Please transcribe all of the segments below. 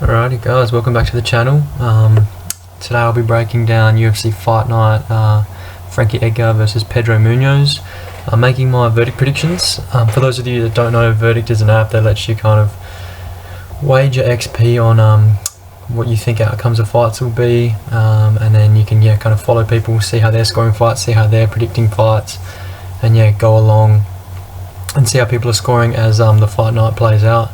Alrighty guys, welcome back to the channel. Today I'll be breaking down UFC Fight Night, Frankie Edgar versus Pedro Munhoz. I'm making my verdict predictions. For those of you that don't know, Verdict is an app that lets you kind of wager XP on what you think outcomes of fights will be, and then you can kind of follow people, see how they're scoring fights, see how they're predicting fights, and go along and see how people are scoring as the fight night plays out.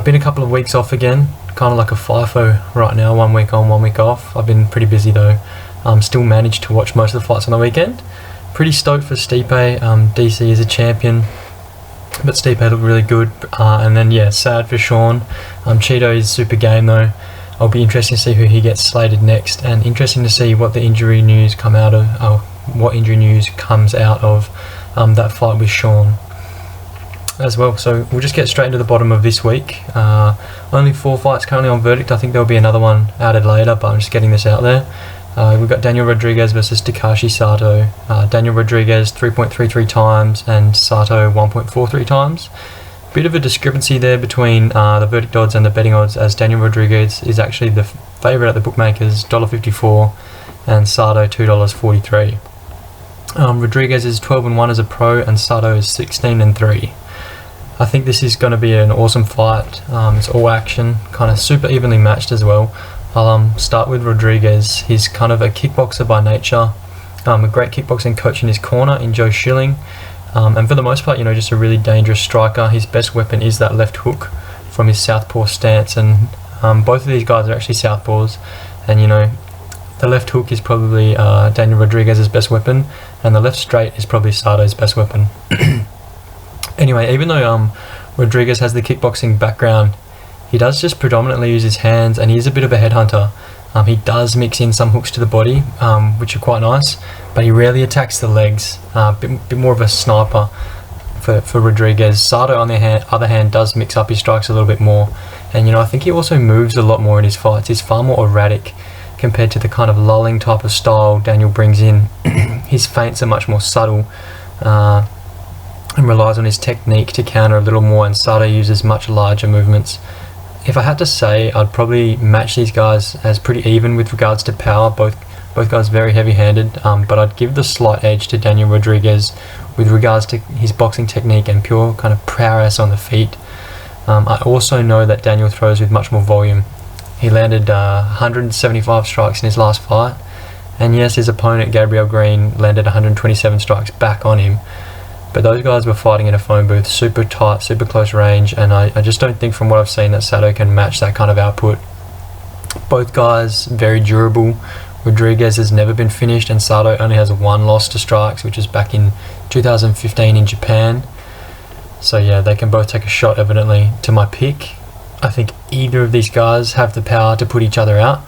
Been a couple of weeks off again, kind of like a FIFO right now, 1 week on, 1 week off. I've been pretty busy though. Still managed to watch most of the fights on the weekend. Pretty stoked for Stipe. DC is a champion, but Stipe looked really good. And then sad for Sean. Cheeto is super game though. I'll be interested to see who he gets slated next, and interesting to see what the injury news comes out of that fight with Sean as well. So we'll just get straight into the bottom of this week. Only 4 fights currently on Verdict. I think there'll be another one added later, but I'm just getting this out there. We've got Daniel Rodriguez versus Takashi Sato. Daniel Rodriguez 3.33 times and Sato 1.43 times. Bit of a discrepancy there between the Verdict odds and the betting odds, as Daniel Rodriguez is actually the favourite at the bookmakers, $1.54, and Sato $2.43. Rodriguez is 12-1 as a pro, and Sato is 16-3. I think this is going to be an awesome fight. It's all action, kind of super evenly matched as well. I'll start with Rodriguez. He's kind of a kickboxer by nature, a great kickboxing coach in his corner in Joe Schilling, and for the most part, just a really dangerous striker. His best weapon is that left hook from his southpaw stance, and both of these guys are actually southpaws, and the left hook is probably Daniel Rodriguez's best weapon, and the left straight is probably Sato's best weapon. Anyway, even though Rodriguez has the kickboxing background, he does just predominantly use his hands, and he is a bit of a headhunter. He does mix in some hooks to the body, which are quite nice, but he rarely attacks the legs. Bit more of a sniper for Rodriguez. Sato, on the other hand, does mix up his strikes a little bit more, and I think he also moves a lot more in his fights. He's far more erratic compared to the kind of lulling type of style Daniel brings in. His feints are much more subtle, and relies on his technique to counter a little more, and Sato uses much larger movements. If I had to say, I'd probably match these guys as pretty even with regards to power. Both guys very heavy-handed, but I'd give the slight edge to Daniel Rodriguez with regards to his boxing technique and pure kind of prowess on the feet. I also know that Daniel throws with much more volume. He landed 175 strikes in his last fight, and yes, his opponent Gabriel Green landed 127 strikes back on him. But those guys were fighting in a phone booth, super tight, super close range, and I just don't think from what I've seen that Sato can match that kind of output. Both guys very durable. Rodriguez has never been finished, and Sato only has 1 loss to strikes, which is back in 2015 in Japan. So they can both take a shot evidently to my pick. I think either of these guys have the power to put each other out,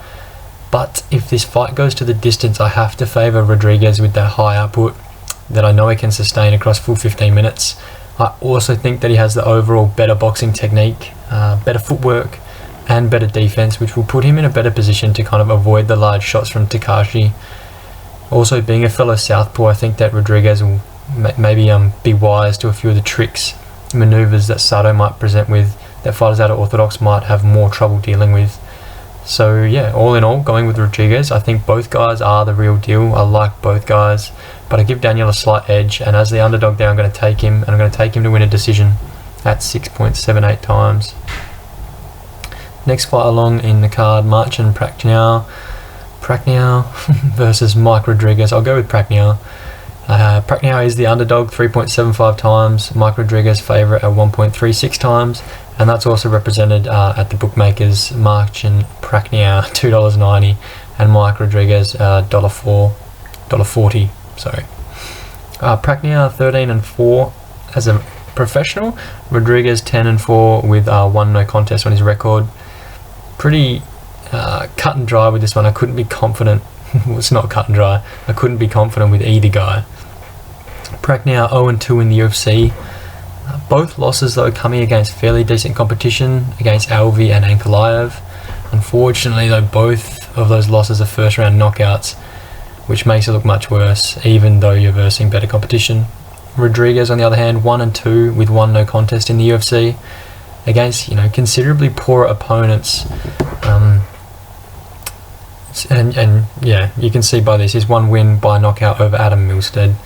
but if this fight goes to the distance, I have to favour Rodriguez with that high output that I know he can sustain across full 15 minutes. I also think that he has the overall better boxing technique, better footwork, and better defense, which will put him in a better position to kind of avoid the large shots from Takashi. Also, being a fellow southpaw, I think that Rodriguez will maybe be wise to a few of the tricks, maneuvers that Sato might present with, that fighters out of Orthodox might have more trouble dealing with. So all in all, going with Rodriguez. I think both guys are the real deal. I like both guys, but I give Daniel a slight edge, and as the underdog there, I'm going to take him, and I'm going to take him to win a decision at 6.78 times. Next fight along in the card, Marcin Prachnio versus Mike Rodriguez. I'll go with Prachnio. Prachnio is the underdog, 3.75 times. Mike Rodriguez favourite at 1.36 times, and that's also represented at the bookmakers. Marcin Prachnio $2.90, and Mike Rodriguez $1.40. Sorry. Prachnio 13-4 as a professional. Rodriguez 10-4 with 1 no contest on his record. Pretty cut and dry with this one. I couldn't be confident. Well, it's not cut and dry. I couldn't be confident with either guy. Prachnio 0-2 in the UFC. Both losses though coming against fairly decent competition, against Alvi and Ankalaev. Unfortunately though, both of those losses are first round knockouts, which makes it look much worse, even though you're versing better competition. Rodriguez on the other hand, 1-2 with 1 no contest in the UFC. against, you know, considerably poorer opponents. And yeah, you can see by this, his one win by knockout over Adam Milstead.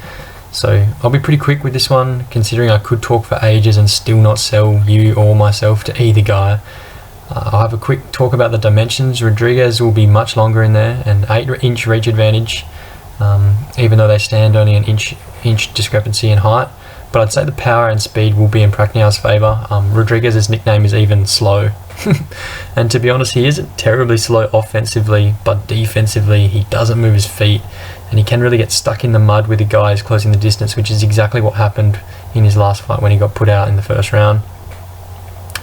So I'll be pretty quick with this one, considering I could talk for ages and still not sell you or myself to either guy. I'll have a quick talk about the dimensions. Rodriguez will be much longer in there, an 8-inch reach advantage, even though they stand only an inch discrepancy in height. But I'd say the power and speed will be in Prachnow's favour. Rodriguez's nickname is even slow. And to be honest, he isn't terribly slow offensively, but defensively he doesn't move his feet, and he can really get stuck in the mud with the guys closing the distance, which is exactly what happened in his last fight when he got put out in the first round.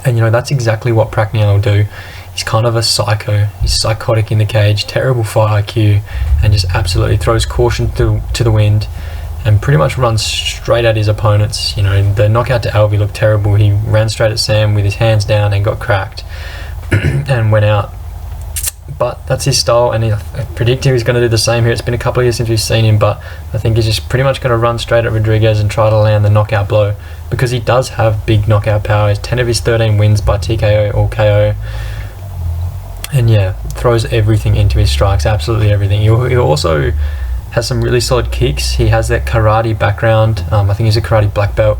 And you know, that's exactly what Prachnow will do. He's kind of a psycho. He's psychotic in the cage, terrible fight IQ, and just absolutely throws caution to the wind and pretty much runs straight at his opponents. You know, the knockout to Alvey looked terrible. He ran straight at Sam with his hands down and got cracked and went out. But that's his style, and I predict he was going to do the same here. It's been a couple of years since we've seen him, but I think he's just pretty much going to run straight at Rodriguez and try to land the knockout blow, because he does have big knockout power. He's 10 of his 13 wins by TKO or KO. And yeah, throws everything into his strikes, absolutely everything. He also has some really solid kicks. He has that karate background. I think he's a karate black belt.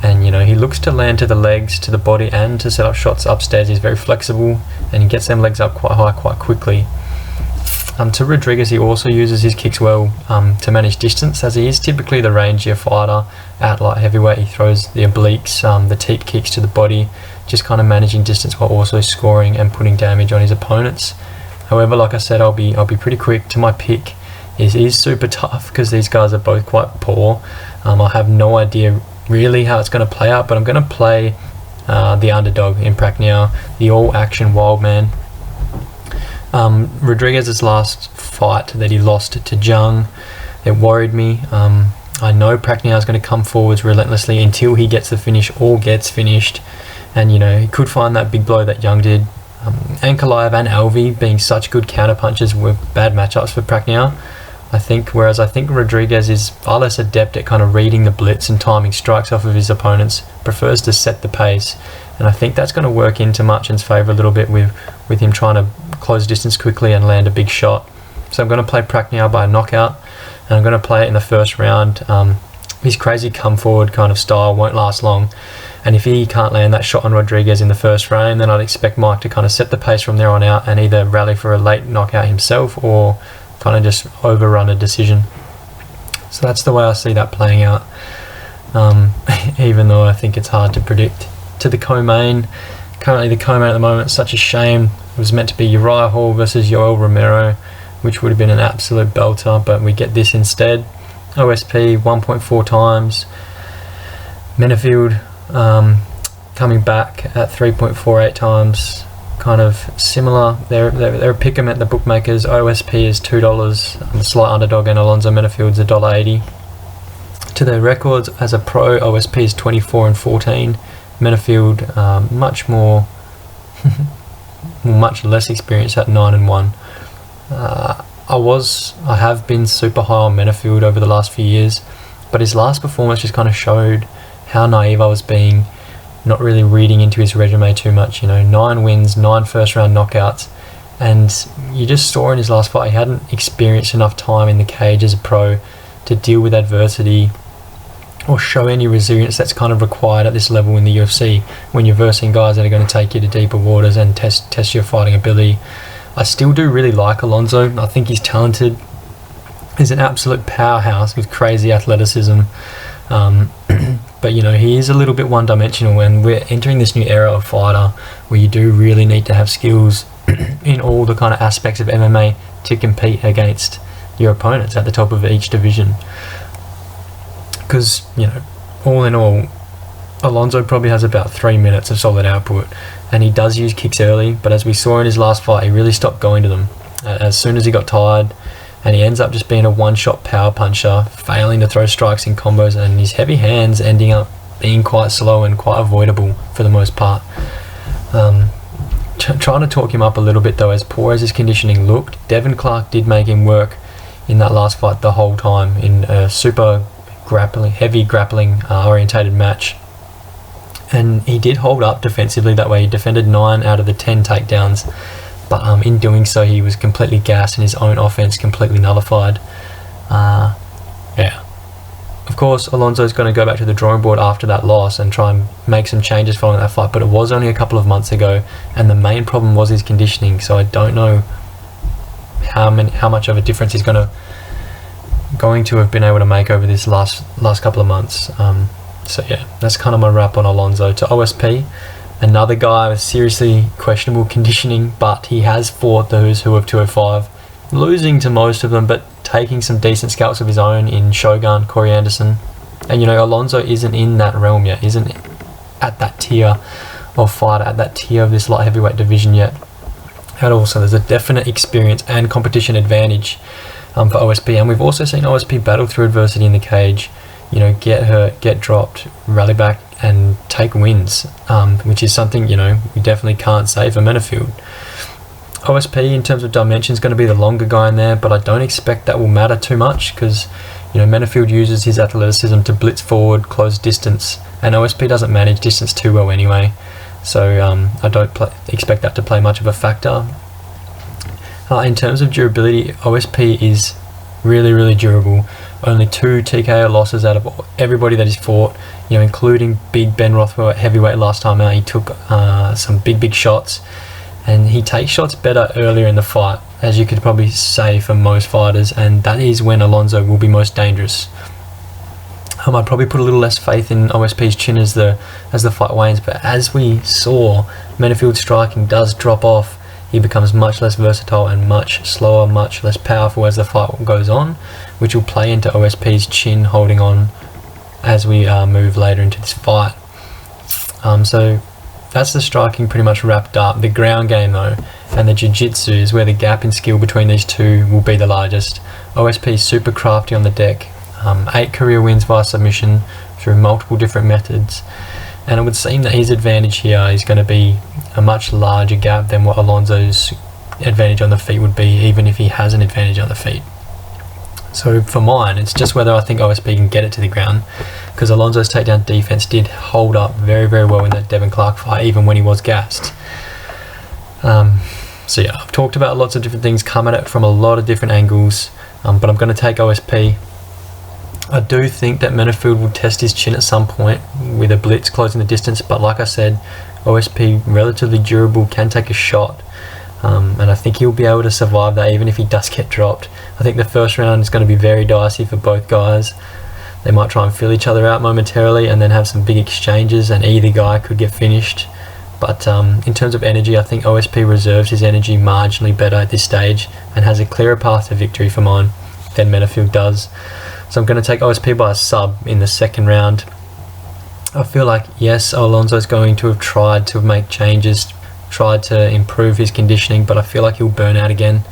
And you know, he looks to land to the legs, to the body, and to set up shots upstairs. He's very flexible, and he gets them legs up quite high quite quickly. To Rodriguez, he also uses his kicks well to manage distance, as he is typically the rangier fighter at light heavyweight. He throws the obliques, the teep kicks to the body, just kind of managing distance while also scoring and putting damage on his opponents. However, like I said, I'll be pretty quick to my pick. It is super tough because these guys are both quite poor. I have no idea really how it's going to play out, but I'm going to play the underdog in Prachnow, the all-action wild man. Rodriguez's last fight that he lost to Jung, it worried me. I know Prachnow is going to come forwards relentlessly until he gets the finish or gets finished, and you know, he could find that big blow that Jung did. Ankalaev and Alvey being such good counter punches were bad matchups for Prachnow, whereas I think Rodriguez is far less adept at kind of reading the blitz and timing strikes off of his opponents, prefers to set the pace, and I think that's going to work into Marchin's favour a little bit with him trying to close distance quickly and land a big shot. So I'm going to play Prachnow by a knockout, and I'm going to play it in the first round. His crazy come forward kind of style won't last long, and if he can't land that shot on Rodriguez in the first frame, then I'd expect Mike to kind of set the pace from there on out and either rally for a late knockout himself or kind of just overrun a decision. So that's the way I see that playing out, even though I think it's hard to predict. To the co-main, currently the co-main at the moment, such a shame. It was meant to be Uriah Hall versus Yoel Romero, which would have been an absolute belter, but we get this instead. OSP 1.4 times. Minifield coming back at 3.48 times. Kind of similar. They're a pick 'em at the bookmakers. OSP is $2, the slight underdog, and Alonzo Minifield's $1.80. To their records as a pro, OSP is 24-14. Minifield much less experienced at 9-1. I have been super high on Minifield over the last few years, but his last performance just kind of showed how naive I was being, not really reading into his resume too much. You know, 9 wins, 9 first round knockouts, and you just saw in his last fight he hadn't experienced enough time in the cage as a pro to deal with adversity or show any resilience that's kind of required at this level in the UFC when you're versing guys that are going to take you to deeper waters and test your fighting ability. I still do really like Alonzo. I think he's talented. He's an absolute powerhouse with crazy athleticism. But you know, he is a little bit one-dimensional, and we're entering this new era of fighter where you do really need to have skills in all the kind of aspects of MMA to compete against your opponents at the top of each division. Because, you know, all in all, Alonzo probably has about 3 minutes of solid output, and he does use kicks early, but as we saw in his last fight, he really stopped going to them as soon as he got tired, and he ends up just being a one-shot power puncher, failing to throw strikes in combos, and his heavy hands ending up being quite slow and quite avoidable for the most part. Trying to talk him up a little bit though, as poor as his conditioning looked, Devin Clark did make him work in that last fight the whole time in a super heavy grappling orientated match. and he did hold up defensively that way. He defended 9 out of the 10 takedowns, but in doing so he was completely gassed and his own offense completely nullified. Yeah. Of course, Alonso's going to go back to the drawing board after that loss and try and make some changes following that fight, but it was only a couple of months ago, and the main problem was his conditioning, so I don't know how much of a difference he's going to have been able to make over this last couple of months. So yeah, that's kind of my wrap on Alonso. To OSP, another guy with seriously questionable conditioning, but he has fought the who's who of 205, losing to most of them, but taking some decent scalps of his own in Shogun, Corey Anderson. And you know, Alonso isn't in that realm yet, isn't at that tier of fighter, at that tier of this light heavyweight division yet at all. So there's a definite experience and competition advantage for OSP, and we've also seen OSP battle through adversity in the cage, you know, get hurt, get dropped, rally back and take wins, which is something, you know, we definitely can't say for Minifield. OSP in terms of dimension is going to be the longer guy in there, but I don't expect that will matter too much because, you know, Minifield uses his athleticism to blitz forward, close distance, and OSP doesn't manage distance too well anyway, so I don't expect that to play much of a factor. In terms of durability, OSP is really durable. Only 2 TKO losses out of everybody that he's fought, you know, including big Ben Rothwell at heavyweight last time out. He took some big shots, and he takes shots better earlier in the fight, as you could probably say for most fighters, and that is when Alonso will be most dangerous. I'd probably put a little less faith in OSP's chin as the fight wanes, but as we saw, Minifield's striking does drop off. He becomes much less versatile and much slower, much less powerful as the fight goes on, which will play into OSP's chin holding on as we move later into this fight. So that's the striking pretty much wrapped up. The ground game though, and the jiu-jitsu is where the gap in skill between these two will be the largest. OSP is super crafty on the deck, 8 career wins via submission through multiple different methods, and it would seem that his advantage here is going to be a much larger gap than what Alonso's advantage on the feet would be, even if he has an advantage on the feet. So for mine, it's just whether I think OSP can get it to the ground, because Alonso's takedown defense did hold up very well in that Devin Clark fight, even when he was gassed. So yeah, I've talked about lots of different things, come at it from a lot of different angles, but I'm going to take OSP. I do think that Minifield will test his chin at some point with a blitz closing the distance, but like I said, OSP relatively durable, can take a shot, and I think he'll be able to survive that even if he does get dropped. I think the first round is going to be very dicey for both guys. They might try and feel each other out momentarily and then have some big exchanges, and either guy could get finished. But in terms of energy, I think OSP reserves his energy marginally better at this stage and has a clearer path to victory for mine than Minifield does. So I'm going to take OSP by a sub in the second round. I feel like, yes, Alonso's going to have tried to make changes, tried to improve his conditioning, but I feel like he'll burn out again.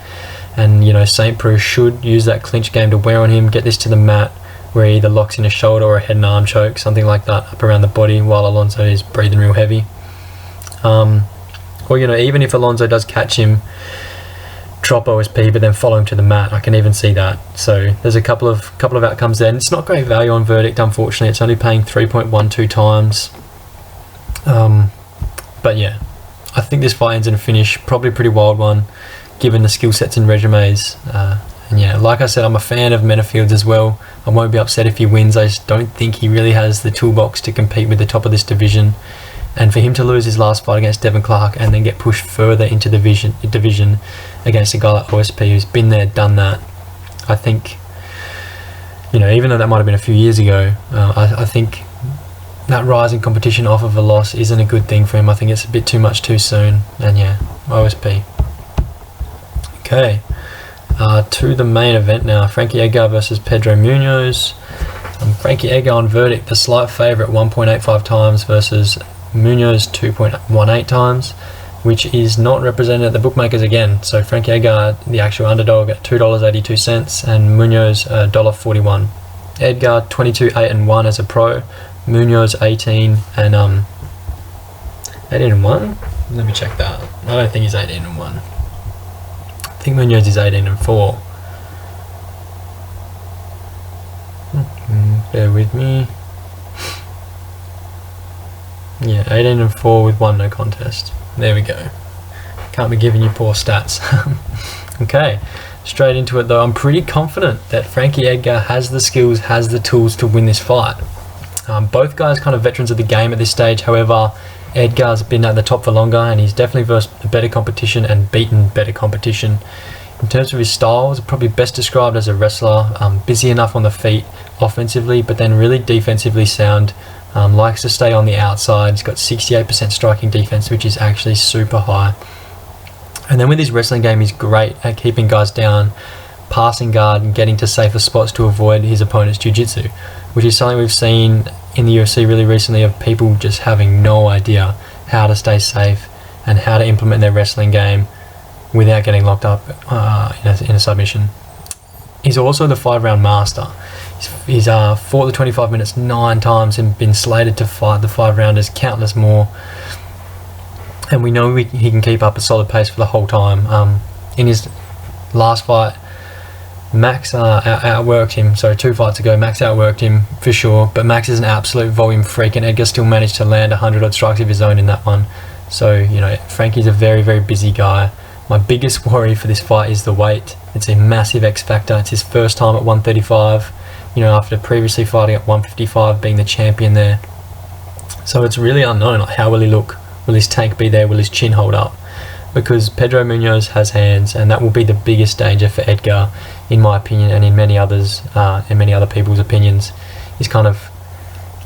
And, you know, St. Preux should use that clinch game to wear on him, get this to the mat, where he either locks in a shoulder or a head and arm choke, something like that, up around the body while Alonso is breathing real heavy. Or, you know, even if Alonso does catch him, drop OSP, but then follow him to the mat. I can even see that. So there's a couple of outcomes there. And it's not great value on verdict, unfortunately. It's only paying 3.12 times. But yeah, I think this fight ends in a finish. Probably a pretty wild one, given the skill sets and resumes. And yeah, like I said, I'm a fan of Minifield as well. I won't be upset if he wins. I just don't think he really has the toolbox to compete with the top of this division. And for him to lose his last fight against Devin Clark and then get pushed further into the division against a guy like OSP who's been there, done that, I think, you know, even though that might have been a few years ago, I think that rise in competition off of a loss isn't a good thing for him. I think it's a bit too much too soon. And yeah, OSP. Okay, to the main event now. Frankie Edgar versus Pedro Munhoz. Frankie Edgar on verdict, the slight favourite, 1.85 times versus Munhoz 2.18 times, which is not represented at the bookmakers again. So Frankie Edgar, the actual underdog, at $2.82 and Munhoz $1.41. Edgar 22-8-1 as a pro, Munhoz 18 and 18-1. Let me check that. I don't think he's 18-1. I think Munhoz is 18-4. Bear with me. Yeah, 18-4 with 1 no contest. There we go. Can't be giving you poor stats. Okay, straight into it though. I'm pretty confident that Frankie Edgar has the skills, has the tools to win this fight. Both guys kind of veterans of the game at this stage. However, Edgar's been at the top for longer, and he's definitely versed better competition and beaten better competition. In terms of his style, he's probably best described as a wrestler, busy enough on the feet offensively, but then really defensively sound. Likes to stay on the outside. He's got 68% striking defense, which is actually super high. And then with his wrestling game, he's great at keeping guys down, passing guard, and getting to safer spots to avoid his opponent's jiu-jitsu, which is something we've seen in the UFC really recently, of people just having no idea how to stay safe and how to implement their wrestling game without getting locked up in a submission. He's also the 5-round master. He's fought the 25 minutes 9 times and been slated to fight the 5-rounders countless more. And we know he can keep up a solid pace for the whole time. In his last fight, Max outworked him. So 2 fights ago, Max outworked him for sure. But Max is an absolute volume freak, and Edgar still managed to land 100 odd strikes of his own in that one. So, you know, Frankie's a very, very busy guy. My biggest worry for this fight is the weight. It's a massive X factor. It's his first time at 135. You know, after previously fighting at 155, being the champion there. So it's really unknown. Like, how will he look? Will his tank be there? Will his chin hold up? Because Pedro Munhoz has hands, and that will be the biggest danger for Edgar, in my opinion, and in many others, in many other people's opinions. He's kind of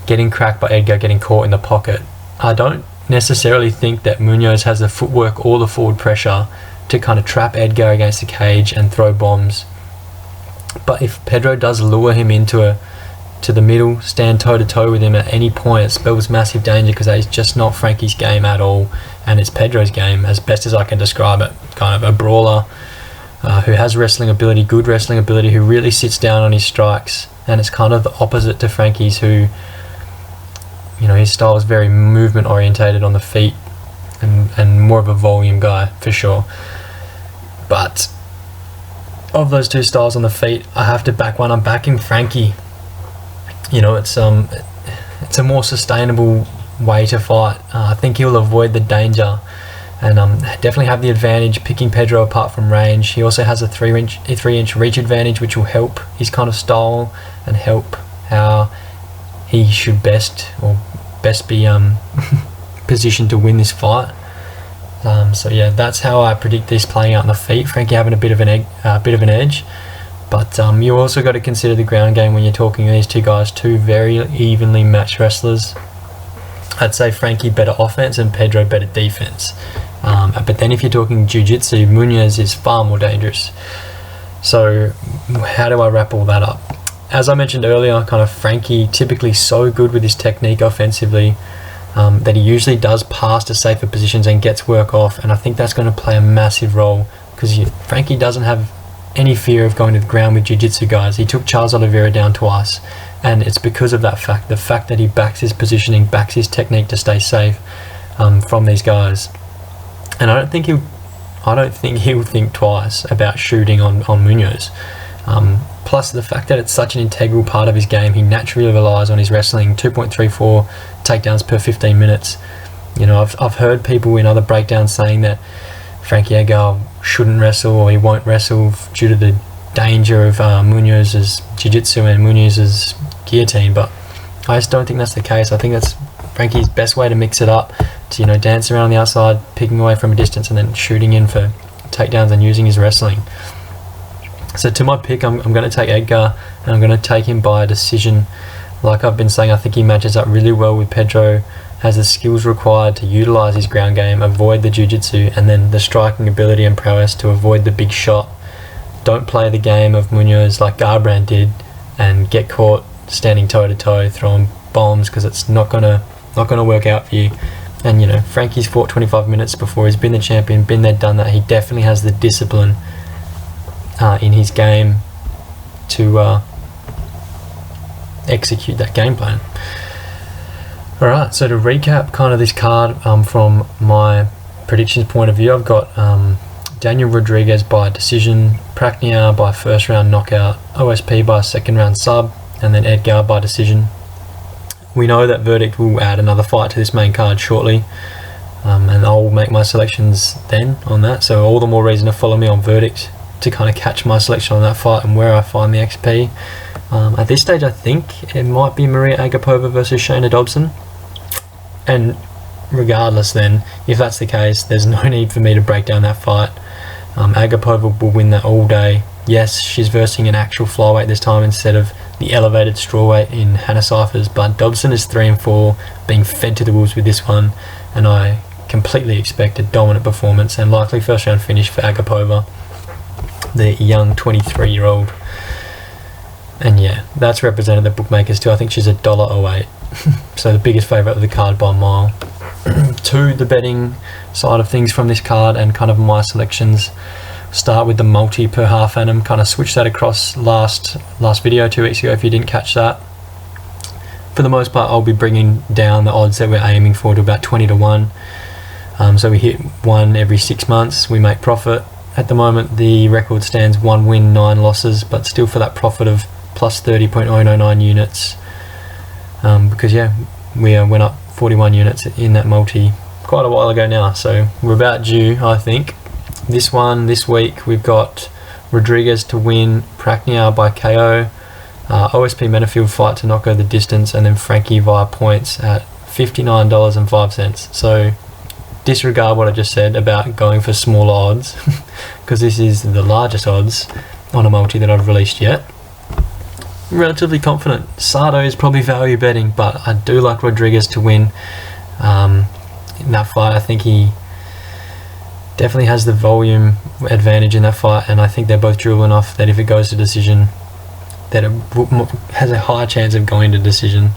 getting cracked by Edgar, getting caught in the pocket. I don't necessarily think that Munhoz has the footwork or the forward pressure to kind of trap Edgar against the cage and throw bombs. But if Pedro does lure him to the middle, stand toe-to-toe with him at any point, it spells massive danger, because that is just not Frankie's game at all, and it's Pedro's game, as best as I can describe it. Kind of a brawler who has wrestling ability, good wrestling ability, who really sits down on his strikes, and it's kind of the opposite to Frankie's, who, you know, his style is very movement orientated on the feet, and more of a volume guy for sure. But of those 2 styles on the feet, I have to back one. I'm backing Frankie. You know, it's a more sustainable way to fight. I think he'll avoid the danger, and definitely have the advantage picking Pedro apart from range. He also has a 3-inch reach advantage, which will help his kind of style and help how he should best be positioned to win this fight. So yeah, that's how I predict this playing out on the feet. Frankie having a bit of an edge. But you also got to consider the ground game when you're talking to these 2 guys, 2 very evenly matched wrestlers. I'd say Frankie better offense and Pedro better defense. But then if you're talking jiu-jitsu, Munhoz is far more dangerous. So how do I wrap all that up? As I mentioned earlier, kind of Frankie typically so good with his technique offensively that he usually does pass to safer positions and gets work off, and I think that's going to play a massive role, because Frankie doesn't have any fear of going to the ground with jiu-jitsu guys. He took Charles Oliveira down twice, and it's because of that fact, the fact that he backs his positioning, backs his technique to stay safe from these guys. And I don't think he'll think twice about shooting on Munhoz. Plus the fact that it's such an integral part of his game, he naturally relies on his wrestling, 2.34 takedowns per 15 minutes. You know, I've heard people in other breakdowns saying that Frankie Edgar shouldn't wrestle, or he won't wrestle due to the danger of Munhoz's jiu-jitsu and Munhoz's guillotine, but I just don't think that's the case. I think that's Frankie's best way to mix it up, to, you know, dance around the outside, picking away from a distance, and then shooting in for takedowns and using his wrestling. So to my pick, I'm going to take Edgar, and I'm going to take him by decision. Like I've been saying, I think he matches up really well with Pedro, has the skills required to utilize his ground game, avoid the jiu-jitsu, and then the striking ability and prowess to avoid the big shot. Don't play the game of Munhoz like Garbrandt did and get caught standing toe-to-toe throwing bombs, because it's not gonna work out for you. And you know, Frankie's fought 25 minutes before. He's been the champion, been there, done that. He definitely has the discipline in his game to execute that game plan. Alright, so to recap kind of this card from my predictions point of view, I've got Daniel Rodriguez by decision, Prachnio by first round knockout, OSP by second round sub, and then Edgar by decision. we know that Verdict will add another fight to this main card shortly, and I'll make my selections then on that, so all the more reason to follow me on Verdict to kind of catch my selection on that fight and where I find the XP. At this stage I think it might be Maria Agapova versus Shayna Dobson, and regardless then, if that's the case, there's no need for me to break down that fight. Agapova will win that all day. Yes, she's versing an actual flyweight this time instead of the elevated strawweight in Hannah Cyphers, but Dobson is 3-4, being fed to the wolves with this one, and I completely expect a dominant performance and likely first round finish for Agapova, the young 23-year-old. And yeah, that's represented the bookmakers too. I think she's $1.08, so the biggest favourite of the card by a mile. To the betting side of things from this card and kind of my selections, start with the multi per half Annum. Kind of switched that across last video 2 weeks ago if you didn't catch that. For the most part I'll be bringing down the odds that we're aiming for to about 20 to 1. So we hit 1 every 6 months, we make profit. At the moment the record stands 1 win 9 losses, but still for that profit of plus 30.009 units, because yeah, we went up 41 units in that multi quite a while ago now, so we're about due. I think this week we've got Rodriguez to win, Prachnio by KO, OSP Minifield fight to not go the distance, and then Frankie via points at $59.05. So disregard what I just said about going for small odds because this is the largest odds on a multi that I've released yet. Relatively confident. Sato is probably value betting, but I do like Rodriguez to win in that fight. I think he definitely has the volume advantage in that fight, and I think they're both durable enough that if it goes to decision, that it has a higher chance of going to decision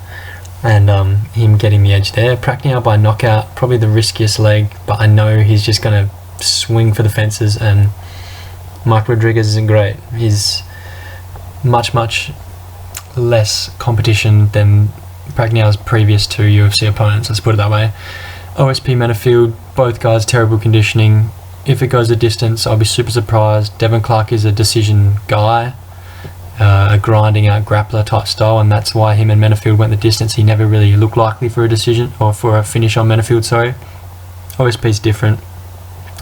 and him getting the edge there. Prachnio by knockout, probably the riskiest leg, but I know he's just going to swing for the fences, and Mike Rodriguez isn't great. He's much less competition than Prachnio's previous 2 UFC opponents, let's put it that way. OSP Minifield, both guys terrible conditioning. If it goes a distance, I'll be super surprised. Devin Clark is a decision guy, a grinding out grappler type style, and that's why him and Minifield went the distance. He never really looked likely for a decision or for a finish on Minifield, sorry. OSP's different.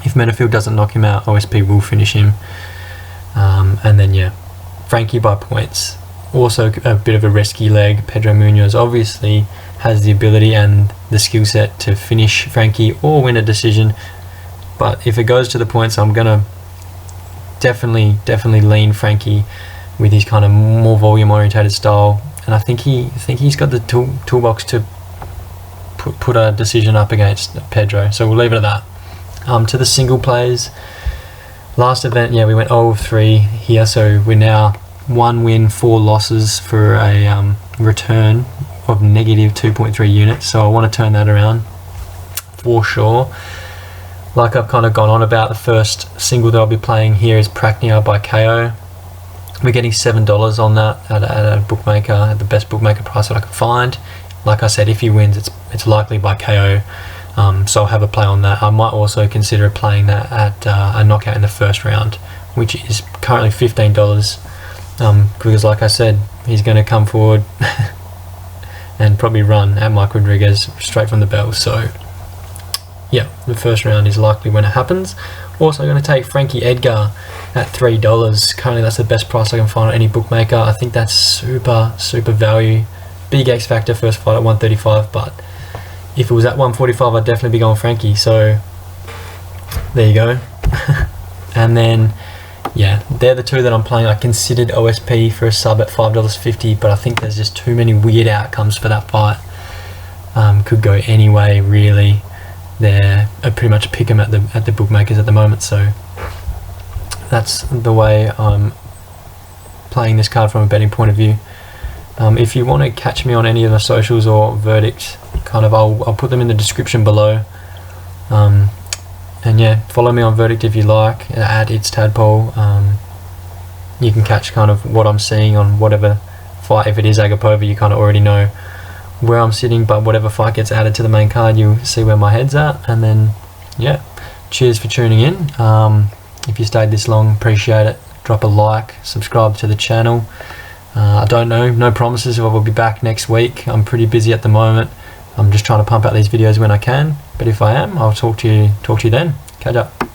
If Minifield doesn't knock him out, OSP will finish him. And then yeah, Frankie by points. Also a bit of a risky leg. Pedro Munhoz obviously has the ability and the skill set to finish Frankie or win a decision, but if it goes to the points, I'm gonna definitely lean Frankie with his kind of more volume orientated style, and I think he's got the toolbox to put a decision up against Pedro, so we'll leave it at that. To the single plays, last event, yeah, we went 0-3 here, so we're now 1 win 4 losses for a return of negative 2.3 units, so I want to turn that around for sure. Like I've kind of gone on about, the first single that I'll be playing here is Prachnio by KO. We're getting $7 on that at a bookmaker, at the best bookmaker price that I can find. Like I said, if he wins, it's likely by KO, so I'll have a play on that. I might also consider playing that at a knockout in the first round, which is currently $15, because like I said, he's going to come forward and probably run at Mike Rodriguez straight from the bell. So yeah, the first round is likely when it happens. Also going to take Frankie Edgar at $3. Currently that's the best price I can find on any bookmaker. I think that's super value. Big X factor first fight at 135, but if it was at 145 I'd definitely be going Frankie, so there you go. And then yeah, they're the 2 that I'm playing. I considered OSP for a sub at $5.50, but I think there's just too many weird outcomes for that fight. Could go any way really. They're pretty much pick 'em at the bookmakers at the moment, so that's the way I'm playing this card from a betting point of view. If you want to catch me on any of the socials or Verdict, kind of I'll put them in the description below. And yeah, follow me on Verdict if you like, at It's Tadpole. You can catch kind of what I'm seeing on whatever fight. If it is Agapova, you kind of already know where I'm sitting, but whatever fight gets added to the main card, you'll see where my head's at. And then yeah, cheers for tuning in. If you stayed this long, appreciate it. Drop a like, subscribe to the channel. I don't know, no promises if I will be back next week. I'm pretty busy at the moment. I'm just trying to pump out these videos when I can, but if I am, I'll talk to you then. Catch up.